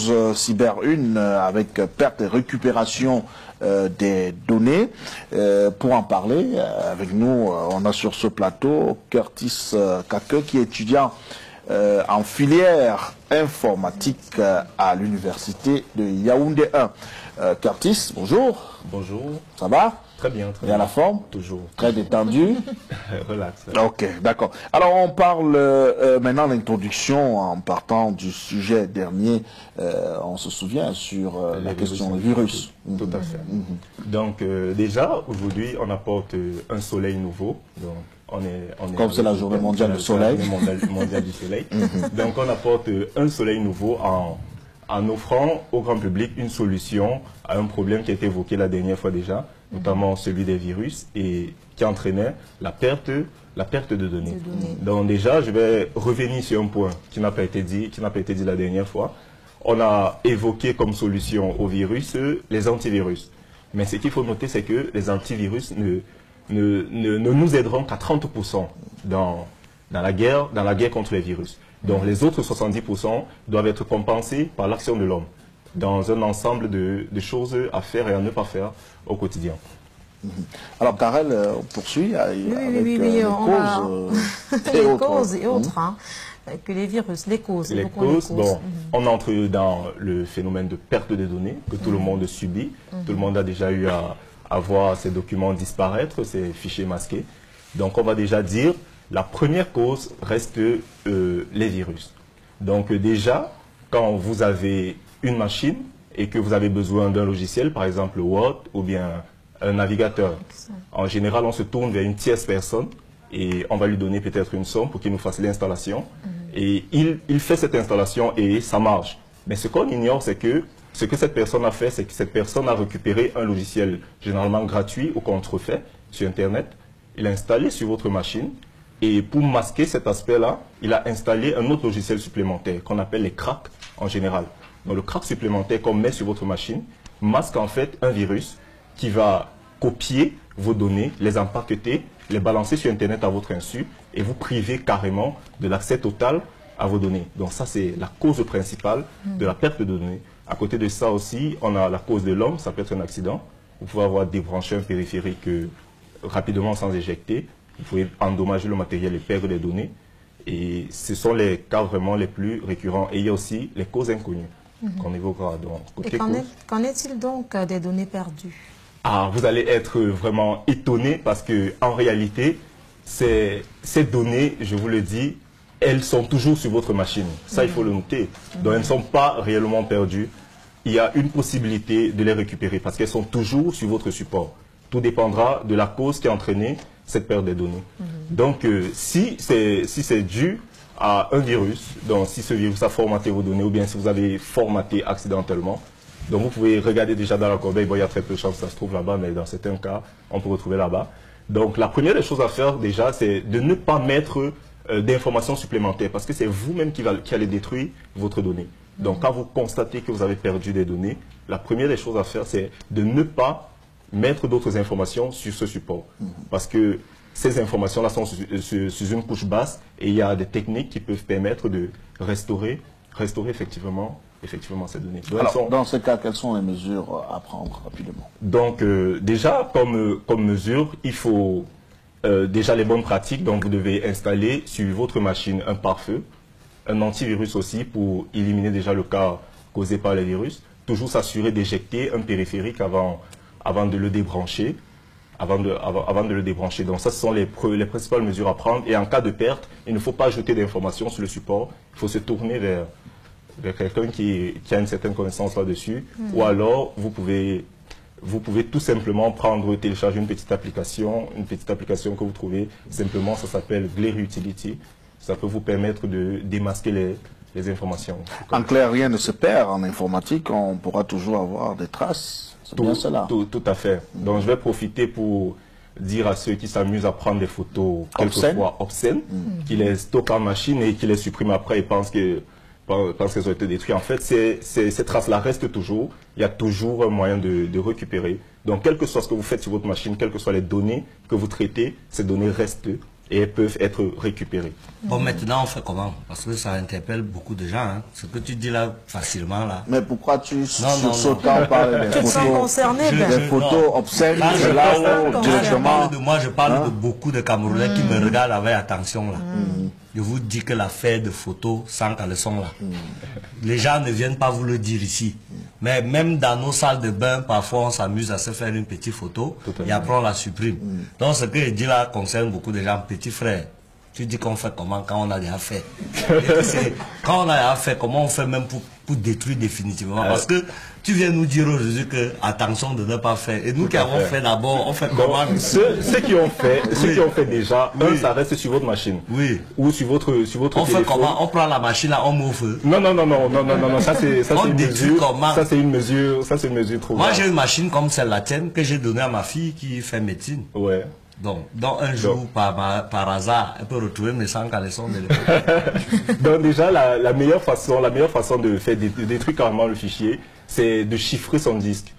Cyber 1 avec perte et récupération des données. Pour en parler avec nous, on a sur ce plateau Curtis Kake qui est étudiant en filière informatique à l'université de Yaoundé 1. Curtis, bonjour. Bonjour. Ça va? Très bien, très bien. bien. La forme? Toujours. Très détendu? Relax. Ok, d'accord. Alors on parle maintenant l'introduction en partant du sujet dernier. On se souvient sur la question du virus. Tout à fait. Donc déjà, aujourd'hui, on apporte un soleil nouveau. Donc, on est comme c'est la journée mondiale du soleil. Mondiale du soleil. Donc on apporte un soleil nouveau en offrant au grand public une solution à un problème qui a été évoqué la dernière fois déjà, notamment celui des virus, et qui entraînait la perte de données. Donc déjà, je vais revenir sur un point qui n'a pas été dit la dernière fois. On a évoqué comme solution au virus les antivirus. Mais ce qu'il faut noter, c'est que les antivirus ne nous aideront qu'à 30% dans la guerre contre les virus. Donc les autres 70% doivent être compensés par l'action de l'homme dans un ensemble de choses à faire et à ne pas faire au quotidien. Alors Karel, on poursuit avec les causes et autres, que les virus, les causes. Bon, on entre dans le phénomène de perte de données que tout le monde subit. Tout le monde a déjà eu à voir ses documents disparaître, ses fichiers masqués. Donc on va déjà dire, la première cause reste les virus. Donc déjà, quand vous avez une machine et que vous avez besoin d'un logiciel, par exemple Word ou bien un navigateur, en général on se tourne vers une tierce personne et on va lui donner peut-être une somme pour qu'il nous fasse l'installation. Et il fait cette installation et ça marche. Mais ce qu'on ignore, c'est que ce que cette personne a fait, c'est que cette personne a récupéré un logiciel généralement gratuit ou contrefait sur Internet. Il l'a installé sur votre machine. Et pour masquer cet aspect-là, il a installé un autre logiciel supplémentaire qu'on appelle les cracks en général. Donc le crack supplémentaire qu'on met sur votre machine masque en fait un virus qui va copier vos données, les empaqueter, les balancer sur Internet à votre insu et vous priver carrément de l'accès total à vos données. Donc ça, c'est la cause principale de la perte de données. À côté de ça aussi, on a la cause de l'homme, ça peut être un accident. Vous pouvez avoir débranché un périphérique rapidement sans éjecter. Vous pouvez endommager le matériel et perdre les données. Et ce sont les cas vraiment les plus récurrents. Et il y a aussi les causes inconnues qu'on évoquera. Donc, et qu'en est-il donc des données perdues? Ah, vous allez être vraiment étonné parce qu'en réalité, ces données, je vous le dis, elles sont toujours sur votre machine. Ça, il faut le noter. Donc, elles ne sont pas réellement perdues. Il y a une possibilité de les récupérer parce qu'elles sont toujours sur votre support. Tout dépendra de la cause qui a entraîné cette perte des données. Donc, si c'est dû à un virus, donc si ce virus a formaté vos données ou bien si vous avez formaté accidentellement, donc vous pouvez regarder déjà dans la corbeille, bon, il y a très peu de chances que ça se trouve là-bas, mais dans certains cas, on peut retrouver là-bas. Donc, la première des choses à faire déjà, c'est de ne pas mettre d'informations supplémentaires parce que c'est vous-même qui allez détruire votre donnée. Donc, quand vous constatez que vous avez perdu des données, la première des choses à faire, c'est de ne pas mettre d'autres informations sur ce support. Parce que ces informations-là sont sur une couche basse et il y a des techniques qui peuvent permettre de restaurer effectivement ces données. Donc, alors, dans ce cas, quelles sont les mesures à prendre rapidement? Donc, déjà, comme mesure, il faut déjà les bonnes pratiques. Donc, vous devez installer sur votre machine un pare-feu, un antivirus aussi pour éliminer déjà le cas causé par les virus. Toujours s'assurer d'éjecter un périphérique avant de le débrancher. Avant de le débrancher. Donc ça, ce sont les principales mesures à prendre. Et en cas de perte, il ne faut pas ajouter d'informations sur le support. Il faut se tourner vers quelqu'un qui a une certaine connaissance là-dessus. Ou alors, vous pouvez tout simplement télécharger une petite application que vous trouvez. Simplement, ça s'appelle Glare Utility. Ça peut vous permettre de démasquer les informations. En clair, rien ne se perd en informatique. On pourra toujours avoir des traces. Tout à fait. Donc, je vais profiter pour dire à ceux qui s'amusent à prendre des photos quelquefois obscènes, qui les stockent en machine et qui les suppriment après et pensent qu'elles ont été détruites. En fait, ces traces-là restent toujours. Il y a toujours un moyen de récupérer. Donc, quel que soit ce que vous faites sur votre machine, quelles que soient les données que vous traitez, ces données restent et elles peuvent être récupérées. Bon, maintenant, on fait comment? Parce que ça interpelle beaucoup de gens. Hein. Ce que tu dis là, facilement, là. Mais pourquoi tu non. quand on parle des Tu te sens photos, concerné, des photos obscènes, c'est là où directement... Je parle de beaucoup de Camerounais qui me regardent avec attention, là. Je vous dis que l'affaire de photos sans caleçon, là, les gens ne viennent pas vous le dire ici. Mais même dans nos salles de bain, parfois, on s'amuse à se faire une petite photo et après, on la supprime. Donc, ce que je dis là concerne beaucoup de gens. Petit frère, tu dis qu'on fait comment quand on a déjà fait? Quand on a déjà fait, comment on fait même pour détruire définitivement? Parce que tu viens nous dire aujourd'hui que attention de ne pas faire. Et nous qui avons fait d'abord, on fait comment? Ceux qui ont fait déjà, ça reste sur votre machine. Oui. Ou sur votre On téléphone. fait comment? On prend la machine là, on met au feu. Non, ça c'est détruit comment? une mesure trop Moi grave. j'ai une machine comme celle la tienne que j'ai donnée à ma fille qui fait médecine. Ouais. Donc un jour, par hasard, elle peut retrouver mes 100 caleçons de l'époque. Donc déjà, la meilleure façon de faire de détruire carrément le fichier, c'est de chiffrer son disque.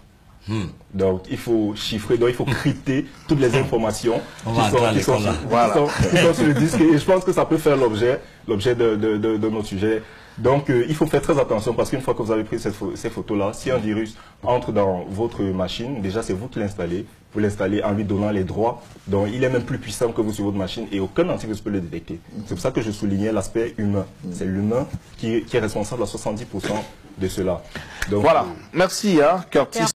Donc il faut chiffrer, donc il faut crypter toutes les informations qui sont sur le disque. Et je pense que ça peut faire l'objet de notre sujet. Donc il faut faire très attention parce qu'une fois que vous avez pris ces photos-là, si un virus entre dans votre machine, déjà c'est vous qui l'installez. Vous l'installez en lui donnant les droits. Donc il est même plus puissant que vous sur votre machine et aucun antivirus peut le détecter. C'est pour ça que je soulignais l'aspect humain. C'est l'humain qui est responsable à 70% de cela. Donc, voilà. Merci, Curtis.